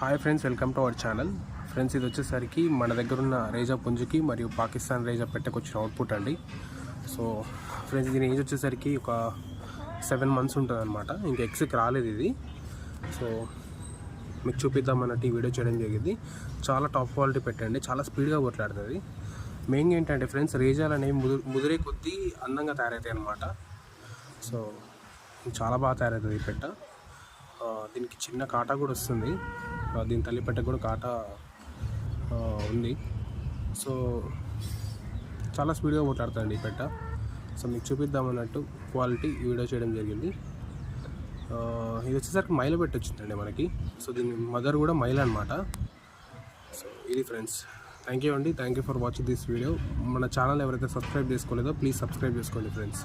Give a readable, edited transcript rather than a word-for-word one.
Hi friends, welcome to our channel. Friends, ఇది వచ్చేసరికి మన దగ్గర ఉన్న రేజా పుంజుకి మరియు పాకిస్తాన్ రేజా పెట్టకు వచ్చిన అవుట్పుట్ అండి. సో ఫ్రెండ్స్, దీని ఏజ్ వచ్చేసరికి ఒక 7 months ఉంటుంది అనమాట. ఇంకా ఎగ్స్కి రాలేదు ఇది. సో మీకు చూపిద్దామన్నట్టు ఈ వీడియో చేయడం జరిగింది. చాలా టాప్ క్వాలిటీ పెట్టండి, చాలా స్పీడ్గా కొట్లాడుతుంది. మెయిన్గా ఏంటంటే ఫ్రెండ్స్, రేజాలు అనేవి ముదిరే కొద్దీ అందంగా తయారవుతాయి అనమాట. సో చాలా బాగా తయారవుతుంది ఈ పెట్ట. దీనికి చిన్న కాటా కూడా వస్తుంది. దీని తల్లి పెట్టకు కూడా కాటా ఉంది. సో చాలా స్పీడ్గా కొట్లాడుతుంది ఈ పెట్ట. సో మీకు చూపిద్దామన్నట్టు క్వాలిటీ ఈ వీడియో చేయడం జరిగింది. ఇది వచ్చేసరికి మైల పెట్టి వచ్చిందండి మనకి. సో దీని మదర్ కూడా మైల అనమాట. సో ఇది ఫ్రెండ్స్, థ్యాంక్ యూ అండి. Thank you for watching this video. మన ఛానల్ ఎవరైతే సబ్స్క్రైబ్ చేసుకోలేదో ప్లీజ్ సబ్స్క్రైబ్ చేసుకోండి ఫ్రెండ్స్.